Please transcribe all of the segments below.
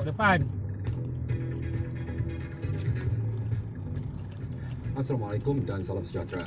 depan. Assalamualaikum dan salam sejahtera.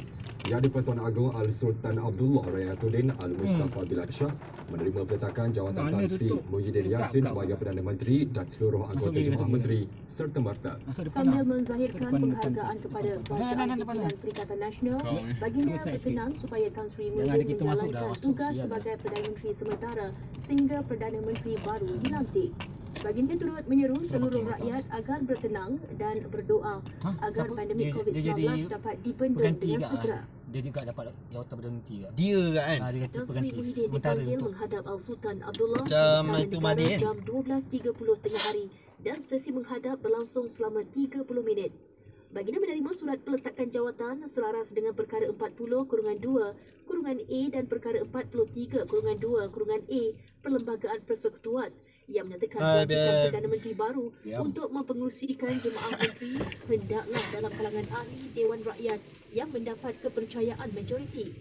Yang di-Pertuan Agong Al-Sultan Abdullah Rayatuddin Al-Mustafa Bilal Shah menerima peletakan jawatan Tan Sri Muhyiddin Yassin sebagai Perdana Menteri dan seluruh anggota Jemaah Menteri serta merta. Sambil menzahirkan penghargaan kepada Kerajaan Pimpinan Perikatan Nasional, baginda berkenan supaya Tan Sri Muhyiddin menjalankan tugas sebagai Perdana Menteri sementara sehingga Perdana Menteri baru dilantik. Baginda turut menyeru seluruh rakyat agar bertenang dan berdoa agar pandemik COVID-19 dapat dibendung dengan segera. Dia juga dapat jawatan Perdana Menteri ke? Dia juga kan? Dia kata Tan Sri berganti Muhyiddin sementara dipanggil untuk menghadap Al-Sultan Abdullah Macam di itu Istana Madi, Negara kan? jam 12.30 tengah hari dan sesi menghadap berlangsung selama 30 minit. Baginda menerima surat peletakan jawatan selaras dengan perkara 40-2-A dan perkara 43-2-A Perlembagaan Persekutuan yang menyatakan pelantikan Perdana Menteri baru untuk mempengerusikan jemaah menteri hendaklah dalam kalangan ahli Dewan Rakyat yang mendapat kepercayaan majoriti.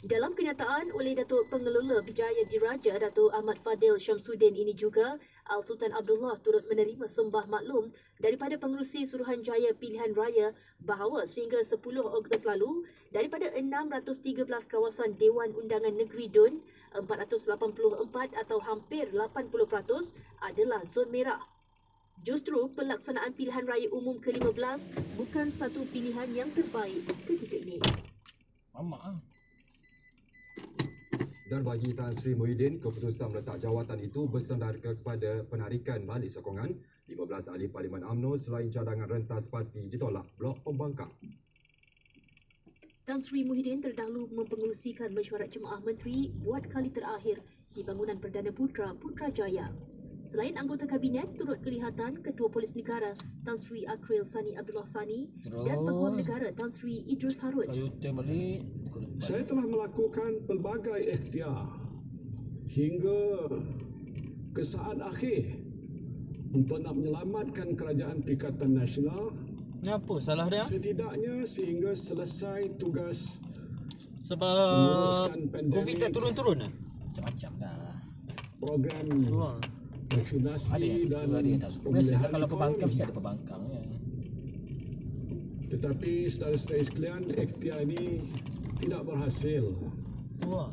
Dalam kenyataan oleh Datuk Pengelola Bijaya Diraja Datuk Ahmad Fadil Syamsuddin ini juga, Al-Sultan Abdullah turut menerima sembah maklum daripada Pengerusi Suruhanjaya Pilihan Raya bahawa sehingga 10 Ogos lalu, daripada 613 kawasan Dewan Undangan Negeri DUN, 484 atau hampir 80% adalah zon merah. Justru pelaksanaan pilihan raya umum ke-15 bukan satu pilihan yang terbaik ketika ini. Mamak Dan bagi Tan Sri Muhyiddin, keputusan meletak jawatan itu bersandar kepada penarikan balik sokongan 15 ahli Parlimen UMNO selain cadangan rentas parti ditolak Blok Pembangkang. Tan Sri Muhyiddin terdahulu mempengerusikan mesyuarat Jemaah Menteri buat kali terakhir di bangunan Perdana Putra Putrajaya. Selain anggota Kabinet, turut kelihatan Ketua Polis Negara Tan Sri Akril Sani Abdullah Sani dan Peguam Negara Tan Sri Idrus Harun. kalau U-turn balik Saya telah melakukan pelbagai ikhtiar hingga ke saat akhir untuk nak menyelamatkan Kerajaan Perikatan Nasional. Kenapa salah dia? Setidaknya sehingga selesai tugas Sebab menguruskan pandemik, COVID tak turun-turun lah. macam-macam dah. program Wah. vaksinasi Ada yang dan suka, ada yang tak suka. Biasalah kalau pembangkang mesti ada pembangkang ya. Tetapi saudara-saudara sekalian, ikhtiar ini tidak berhasil Wah.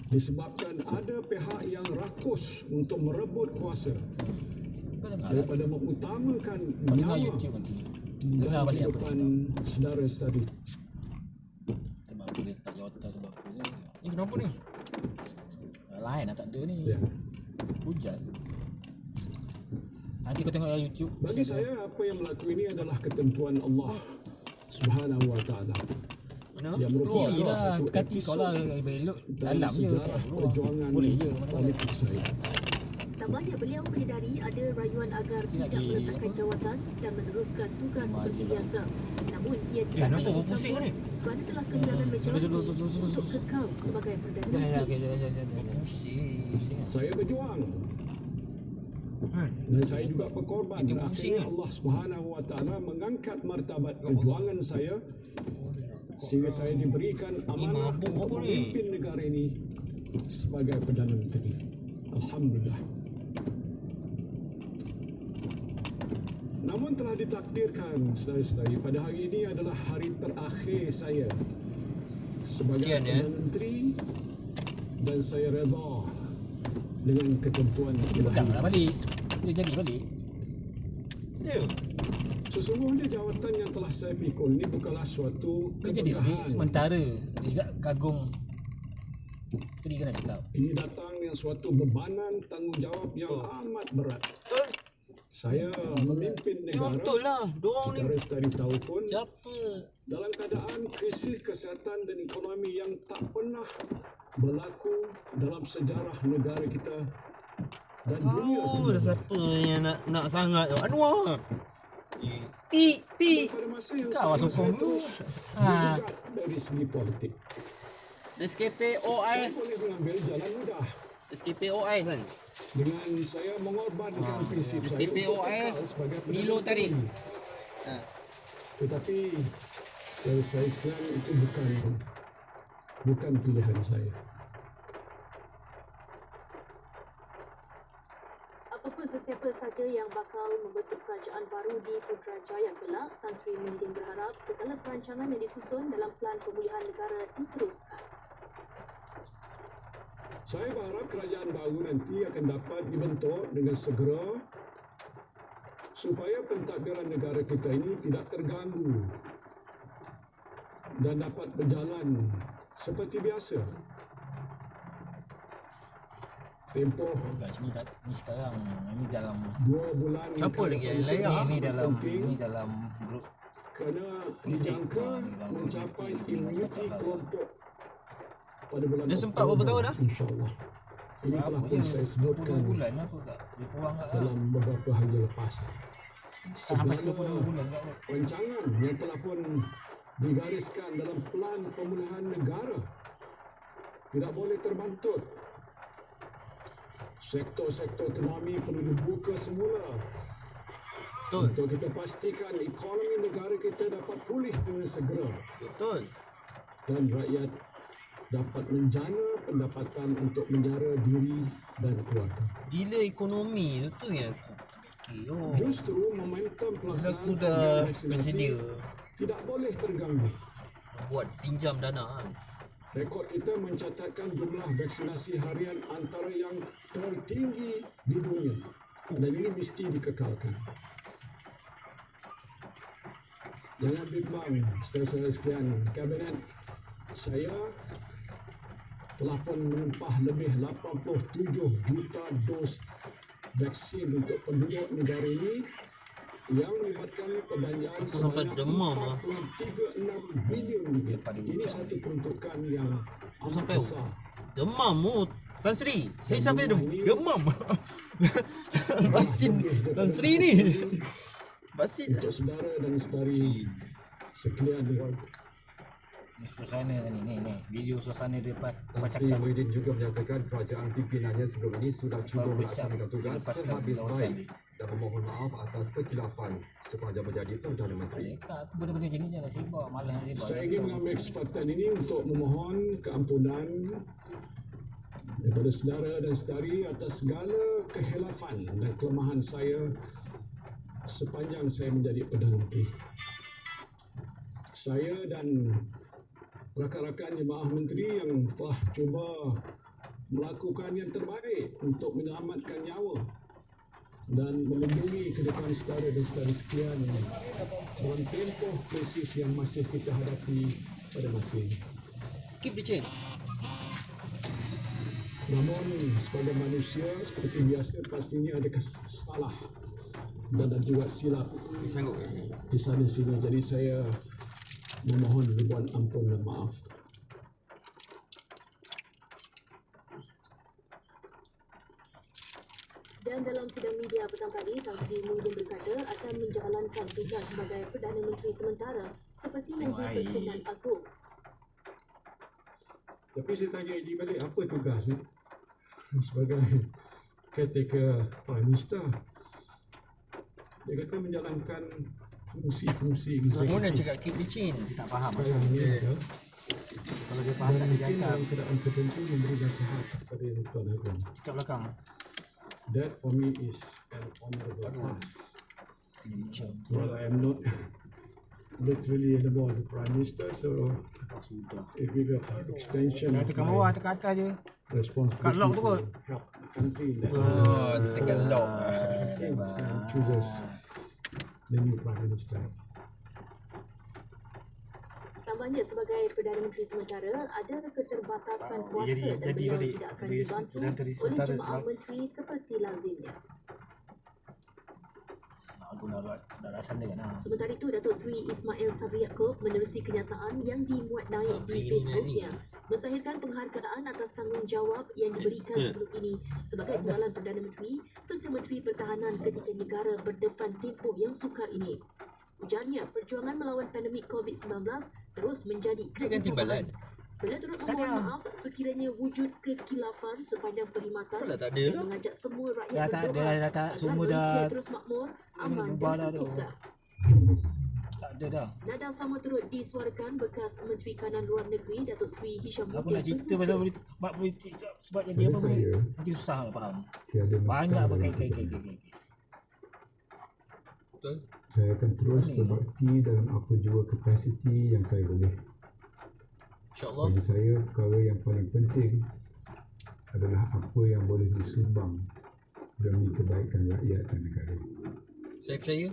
disebabkan ada pihak yang rakus untuk merebut kuasa Kau dengar lah. daripada mengutamakan Kau dengar nyawa YouTube nanti. dan Dengar balik apa dia kehidupan cakap. saudara-saudari. Sebab aku letak jawatan sebab apa je. Ni kenapa ni? Lain lah tak ada ni. Ya. Hujan. Nanti kau tengok YouTube. Bagi saya, apa yang berlaku ini adalah ketentuan Allah Subhanahu wa taala Mana? yang merupakan Kiri lah, satu kaki kau lah episod belok dalam dalam je sejarah tak keluar. perjuangan Boleh je mana-mana. politik saya. Tambahnya, beliau menyedari ada rayuan agar Tidak tidak di- meletakkan jawatan dan meneruskan tugas Lima seperti je lah. biasa. Namun, ia tidak Kenapa dapat berpusing disambut ni? kerana telah kehilangan majoriti Sudah. untuk kekal sebagai Perdana Jangan Menteri. okey jangan. Pusing. Saya berjuang Kan? dan saya juga berkorban. Itu Dan pusing akhirnya kan? Allah Subhanahu wa taala mengangkat martabat perjuangan saya sehingga saya diberikan amanah mabuk untuk apa ni? memimpin negara ini sebagai Perdana Menteri. Alhamdulillah. Namun telah ditakdirkan, saudara-saudari, pada hari ini adalah hari terakhir saya sebagai Kesian, ya? Perdana Menteri dan saya redha dengan ketentuan Dia pegang lah balik. Dia jadi balik. Ya. Sesungguhnya jawatan yang telah saya pikul ini bukanlah suatu Dia jadi balik kemegahan. sementara. Dia juga kagum. Tadi kan nak cakap. Ini datang yang suatu bebanan tanggungjawab yang amat berat. Saya memimpin Memang negara, betul lah. Diorang ni saudara-saudari tahu pun, siapa? dalam keadaan krisis kesihatan dan ekonomi yang tak pernah berlaku dalam sejarah negara kita dan dunia Oh, dah sebenarnya. siapa yang nak sangat tu? Anwar. Pi. Pada masa yang Kau sama, sokong saya dulu. terus Ha. bergerak dari segi politik. Nescafe Saya OIS. boleh mengambil jalan mudah Nescafe OIS kan? dengan saya mengorbankan prinsip saya Nescafe untuk kekal OIS. sebagai Perdana Milo tadi. Menteri. Ha. Tetapi saya sekalian itu bukan pilihan saya. sesiapa saja yang bakal membentuk kerajaan baru di Putrajaya kelak, Tan Sri Muhyiddin berharap segala perancangan yang disusun dalam Pelan Pemulihan Negara diteruskan. Saya berharap kerajaan baru nanti akan dapat dibentuk dengan segera supaya pentadbiran negara kita ini tidak terganggu dan dapat berjalan seperti biasa. Tempoh Kat sini tak ni sekarang ini dalam 2 bulan Siapa lagi yang layak? ini dalam grup kerana dijangka mencapai imuniti kelompok pada bulan Dia sempat berapa tahun dah? InsyaAllah. Ini telah pun saya 20 sebutkan bulan apa kak? Dia kurang kat dalam beberapa hari lepas. sampai Segala 22 bulan kat. rancangan yang telah pun digariskan dalam Pelan Pemulihan Negara tidak boleh terbantut. Sektor-sektor ekonomi perlu dibuka semula Betul. untuk kita pastikan ekonomi negara kita dapat pulih dengan segera Betul. dan rakyat dapat menjana pendapatan untuk menjara diri dan keluarga. Gila ekonomi tu yang aku fikir. Oh. Justru momentum Bila pelaksanaan aku dah program vaksinasi bersedia tidak boleh terganggu. buat pinjam dana kan. Rekod kita mencatatkan jumlah vaksinasi harian antara yang tertinggi di dunia dan ini mesti dikekalkan. Jangan bimbang, saudara-saudara sekalian, Kabinet saya telah pun menempah lebih 87 juta dos vaksin untuk penduduk negara ini yang melibatkan perbelanjaan Aku sampai demam lah. 4.36 bilion ringgit. Ini satu peruntukan yang amat sampai besar. Demam mu Tan Sri. Saya sampai demam. Pasti Tan Sri ni. Pasti Untuk saudara dan saudari sekalian, Ni suasana ni video suasana dia pas Tan Sri cakap Muhyiddin juga menyatakan kerajaan pimpinannya sebelum ini sudah cuba melaksanakan tugas sehabis baik dan memohon maaf atas kekhilafan sepanjang menjadi Perdana Menteri. Kak, aku benda-benda gini jangan sibuk, malah sibuk. saya ingin mengambil kesempatan ini untuk memohon keampunan daripada saudara dan saudari atas segala kehilafan dan kelemahan saya sepanjang saya menjadi Perdana Menteri. Saya dan rakan-rakan jemaah menteri yang telah cuba melakukan yang terbaik untuk menyelamatkan nyawa dan melindungi kehidupan saudara dan saudari sekalian dalam tempoh krisis yang masih kita hadapi pada masa ini. keep the chain. Namun sebagai manusia seperti biasa pastinya ada salah dan ada juga silap Sanggup. di sana sini. Jadi saya memohon ribuan ampun dan maaf. Dan dalam sidang media petang tadi, Tan Sri Muhyiddin berkata akan menjalankan tugas sebagai Perdana Menteri sementara seperti yang diperkenan Agong. Tapi saya tanya Eddie balik, apa tugas ni? Sebagai caretaker Prime Minister, dia kata menjalankan fungsi-fungsi Mu nak eksekutif. cakap keep the chain. Tak faham. Sekarang ni ada Kalau dia faham dan tak dia mungkin cakap. dalam keadaan tertentu memberi nasihat kepada yang Tuan Agong. Cakap belakang. That for me is an honourable task. Well, I am not literally anymore the Prime Minister, so Sudah. a bigger extension of Tekan my bawah, tekan atas je. responsibility Kat lock tu kot. to help the country in that Oh, tekan lock. and chooses the new Prime Minister. Tambahnya sebagai Perdana Menteri sementara, ada keterbatasan kuasa dan jadi beliau balik. tidak akan Jadi dibantu Perdana Menteri oleh sementara jemaah sebab- menteri seperti lazimnya. Aku dah rasa dia kan. Sementara itu, Datuk Seri Ismail Sabri Yaakob menerusi kenyataan yang dimuat naik di Sabri Facebooknya mensahirkan penghargaan atas tanggungjawab yang diberikan sebelum ini sebagai timbalan Perdana Menteri serta Menteri Pertahanan ketika negara berdepan tempoh yang sukar ini. Ujarnya, perjuangan melawan pandemik COVID-19 terus menjadi Kan timbalan. Beliau turut memohon maaf sekiranya wujud kekhilafan sepanjang perkhidmatan Apalah tak ada dan lah. mengajak semua rakyat Dah tak ada, berdoa dah tak. agar Semua Malaysia dah terus makmur, aman berubah dan dah tu. sentosa. Tak ada dah. Nada sama turut disuarakan bekas Menteri Kanan Luar Negeri Datuk Seri Hishamuddin. Aku nak cerita pasal bab politik sebab jadi apa Pada ni? saya, Nanti susah nak faham. tiada Banyak mekar pakai dalam kai. kehidupan. Betul. Saya akan terus berbakti dalam apa jua kapasiti yang saya boleh. InsyaAllah. Bagi saya, perkara yang paling penting adalah apa yang boleh disumbang demi kebaikan rakyat dan negara. Saya percaya.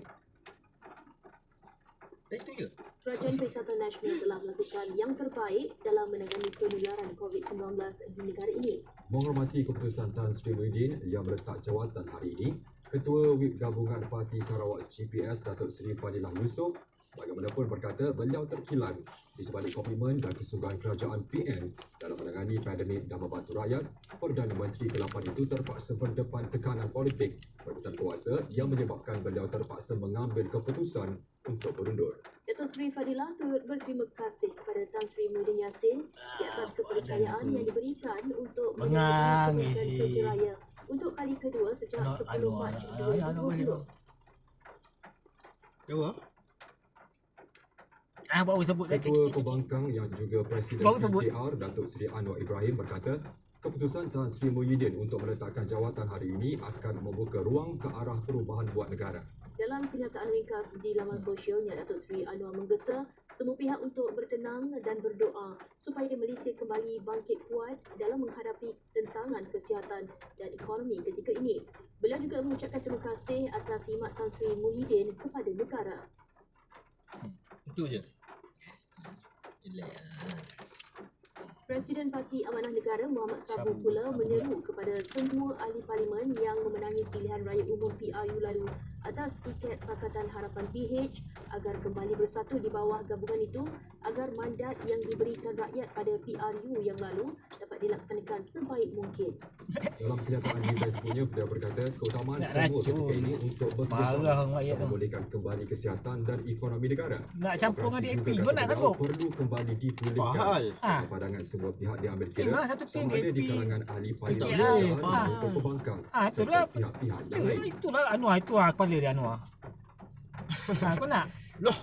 Itu je. Kerajaan Perikatan Nasional telah melakukan yang terbaik dalam menangani penularan COVID-19 di negara ini. Menghormati keputusan Tan Sri Muhyiddin yang meletak jawatan hari ini, Ketua Whip Gabungan Parti Sarawak GPS Datuk Seri Fadilah Yusof bagaimanapun berkata beliau terkilan di sebalik komitmen dan kesungguhan kerajaan PN dalam menangani pandemik dan membantu rakyat. Perdana Menteri ke-8 itu terpaksa berdepan tekanan politik perebutan kuasa yang menyebabkan beliau terpaksa mengambil keputusan untuk berundur. Datuk Seri Fadilah turut berterima kasih kepada Tan Sri Muhyiddin Yassin di atas kepercayaan yang diberikan untuk Mengang, menjalankan isi. kerja raya untuk kali kedua sejak 10 Mac 2020. Jawab. Baru sebut dah. Ketua Pembangkang yang juga Presiden Baru sebut. PKR Datuk Seri Anwar Ibrahim berkata keputusan Tan Sri Muhyiddin untuk meletakkan jawatan hari ini akan membuka ruang ke arah perubahan buat negara. Dalam kenyataan ringkas di laman sosialnya, Datuk Seri Anwar menggesa semua pihak untuk bertenang dan berdoa supaya Malaysia kembali bangkit kuat dalam menghadapi tentangan kesihatan dan ekonomi ketika ini. Beliau juga mengucapkan terima kasih atas khidmat Tan Sri Muhyiddin kepada negara. Itu je. Presiden Parti Amanah Negara Muhammad Sabu pula menyeru kepada semua ahli parlimen yang memenangi pilihan raya umum PRU lalu atas tiket Pakatan Harapan PH agar kembali bersatu di bawah gabungan itu agar mandat yang diberikan rakyat pada PRU yang lalu dapat dilaksanakan sebaik mungkin. Dalam kenyataan di Facebooknya, beliau berkata keutamaan Nak semua racun. ketika ini untuk Marah bekerjasama orang rakyat untuk tu. memulihkan kembali kesihatan dan ekonomi negara. Nak campur dengan Demokrasi DAP juga pun kata nak beliau takut. perlu kembali dipulihkan. Fahal. Ah. Pandangan semua pihak diambil Tim lah, kira satu tim sama ada di DAP. kalangan ahli parlimen Tak boleh, kerajaan fahal. maupun pembangkang Itulah. serta pihak-pihak yang lain. Itulah Anwar, itu kepala dia Anwar. Kau nak? Loh.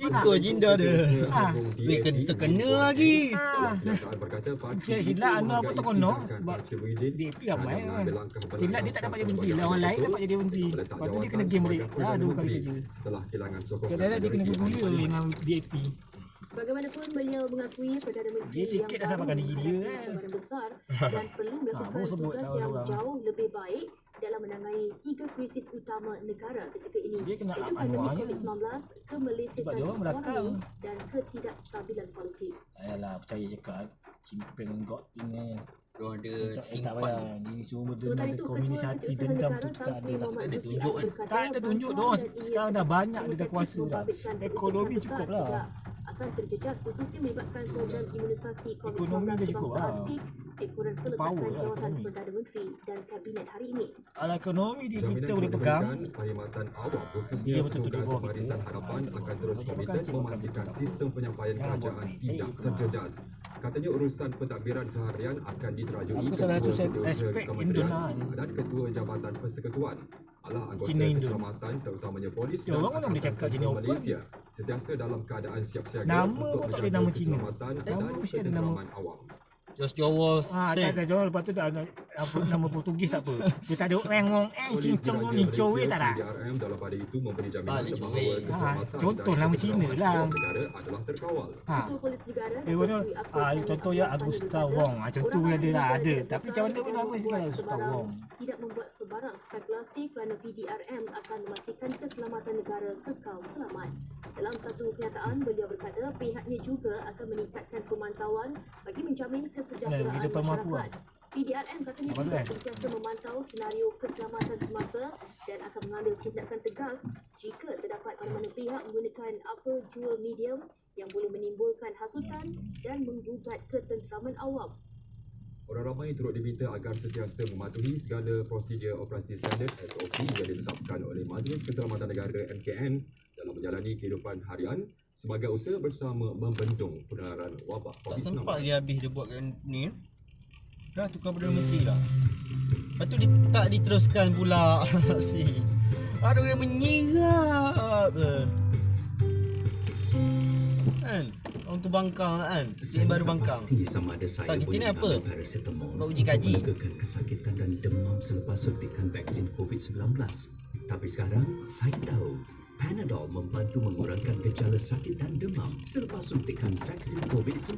Itu agenda dia. Ah. Weh, terkena lagi. Pernyataan berkata parti Saya itu silap Anwar pun menghargai terkono tindakan sebab Tan Sri Muhyiddin DAP ramai kerana kan. mengambil langkah Silap dia tak dapat jadi menteri sebagai lah, orang lain betul dapat jadi menteri. untuk meletak Lepas tu dia jawatan kena game balik. sebagai Dah Perdana 2 kali Menteri kerja. setelah kehilangan sokongan Kadang-kadang dia kena majoriti ahli berguna parlimen. dengan DAP. Bagaimanapun beliau mengakui Perdana Menteri Dia tiket dah sampaikan diri dia, menghadapi cabaran besar dan perlu melakukan baru sebut tugas salah yang seorang. jauh lebih baik dalam menangani 3 krisis utama negara ketika ini, Dia kena iaitu Anwar pandemik je. COVID-19, kemelesikan Sebab dia orang belakang. ekonomi dan ketidakstabilan politik. Ayolah, percaya cakap Cimpeng got ni. Diorang ada Tak simpan. payah. Dia semua benda Sementara ada itu, komunisasi Ketua Setiausaha dendam Negara tu Tan tak Sri ada lah. Muhammad Tak ada Zulkifli tunjuk kan? berkata Tak ada tunjuk. bantuan Diorang dan ia sekarang dah banyak inisiatif dekat kuasa dah. membabitkan Ekonomi keuntungan cukup besar lah. tidak akan terjejas khususnya melibatkan program imunisasi COVID-19 Ekonomi dah cukup kebangsaan lah. PIK, ekoran Power peletakan lah jawatan ekonomi. Perdana Menteri dan Kabinet hari ini. Ala ekonomi dia Jaminan kita boleh pegang. kemerdekaan perkhidmatan awam Dia khususnya betul-betul di petugas bawah Barisan kita. Harapan Ah, akan terus betul. komited Bukan memastikan betul. sistem penyampaian Jangan kerajaan buat baik. tidak Baik. terjejas. Katanya urusan pentadbiran seharian akan diterajui Aku salah satu saya Setiausaha respect Kementerian Indon dan Ketua Jabatan Persekutuan. Alah anggota Cina Indon. keselamatan terutamanya polis Ya, orang mana boleh cakap Cina open? Malaysia sentiasa dalam keadaan siap siaga Nama untuk pun tak ada menjaga nama Cina. keselamatan Nama dan mesti ada nama. ketenteraman awam. Just Jawa Tak say. ada jawab. Lepas tu dah apa nama Portugis tak apa. Dia tak ada orang ngong Polis cincong Diraja ni cowe Malaysia, tak ada. PDRM dalam pada itu memberi jaminan Balik bahawa cowe. keselamatan contoh dan nama ketenteraman Cina lah. awam negara adalah terkawal. Ha. Ketua Polis Negara Dia Datuk mana Seri Afrosani contoh ya Abdul Agusta Sani Wong. berkata, Contoh dia ada lah orang ada. yang Tapi besar macam mana pun dan nama membuat sekali Agusta sebarang Wong. tidak membuat sebarang spekulasi kerana PDRM akan memastikan keselamatan negara kekal selamat. Dalam satu kenyataan, beliau berkata pihaknya juga akan meningkatkan pemantauan bagi menjamin kesejahteraan di depan rumah aku masyarakat. PDRM katanya Apa tu juga kan? sentiasa memantau senario keselamatan semasa dan akan mengambil tindakan tegas jika terdapat mana-mana pihak menggunakan apa jua medium yang boleh menimbulkan hasutan dan menggugat ketenteraman awam. Orang ramai turut diminta agar sentiasa mematuhi segala prosedur operasi standard SOP yang ditetapkan oleh Majlis Keselamatan Negara MKN dalam menjalani kehidupan harian sebagai usaha bersama membendung penularan wabak Tak COVID-19. sempat dia habis dia buatkan ni kan. Dah tukar Perdana Menteri lah. Lepas tu dia tak diteruskan pula. Si. Aduh dia menyirap. kan. Orang tu bangkang lah kan. Dia baru bangkang. Pasti sama ada saya Tak, kita boleh ni apa? mengambil paracetamol Buat uji kaji. untuk menegakan kesakitan dan demam selepas suntikan vaksin COVID-19. Tapi sekarang saya tahu Panadol membantu mengurangkan gejala sakit dan demam selepas suntikan vaksin COVID-19.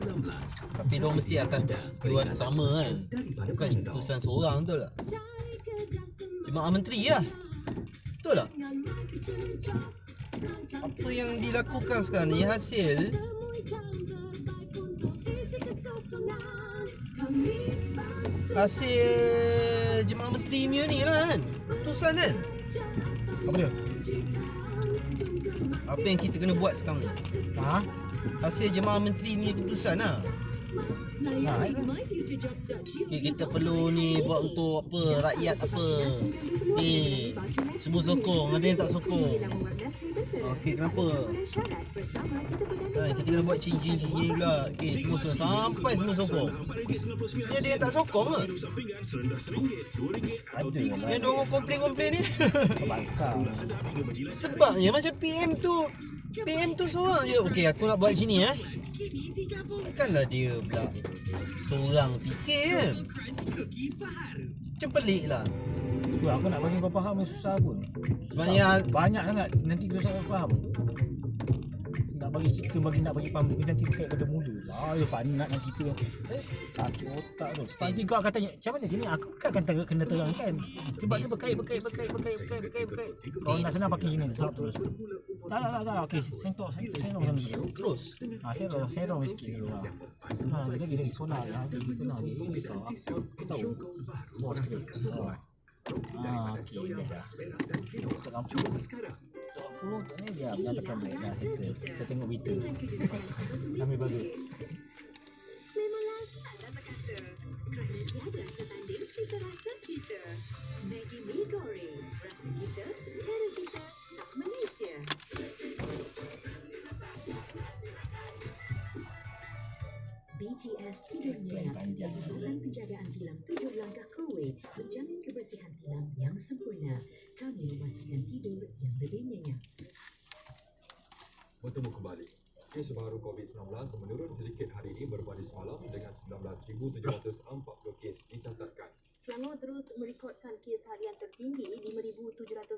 Tapi dia mesti atas tuan sama kan. Daripada Bukan Panadol. keputusan seorang, betul tak? Jemaah menteri lah. Betul tak? Apa yang dilakukan sekarang ni hasil jemaah menteri punya ni lah kan. Keputusan kan. Apa dia? Apa yang kita kena buat sekarang ni. Ha? Hasil jemaah menteri punya keputusan lah. Okay, kita perlu ni buat untuk apa, rakyat apa. Semua sokong, ada yang tak sokong. Okey, kenapa? Kita kena buat cincin-cincin pula. Okey, semua sampai semua sokong. Ni ada yang tak sokong ke? Ada lah. Yang diorang komplain-komplain ni. Bangkang. Sebabnya macam PM tu seorang je. Okey, aku nak buat sini Takkanlah dia pula seorang fikir kan. Macam pelik lah. Tu aku nak bagi kau faham yang susah pun. Sebenarnya Banyak sangat nanti kau susah kau faham. Nak bagi faham dia nanti kait pada mula. Dia penat nak cerita. Sakit otak tu. Nanti kau akan tanya, macam mana sini? Aku kan akan kena terangkan. Sebab dia berkait. Kau nak senang pakai sini sebab terus. Tak. Okey, sentuh sana terus. Serong sikit dulu lah. Dia kau nak dia besar. Kita tahu. Bos dia. Okey dah. Kita lampu. Aku ni dia nyatakan black dah kita tengok berita. Kami bagi. Memanglah salah berkata. Kerana tiada setanding cita rasa kita. Maggi Mee Goreng. Rasa kita, cara kita, sah Malaysia. BTS Tidur Nyenyak yang merupakan penjagaan tilam 7 langkah Kowe menjamin kebersihan tilam yang sempurna. Kami memastikan tidur yang lebih nyenyak. Bertemu kembali. Kes baru COVID-19 menurun sedikit hari ini berbanding semalam dengan 19,740 kes dicatatkan. Selangor terus merekodkan kes harian tertinggi 5,700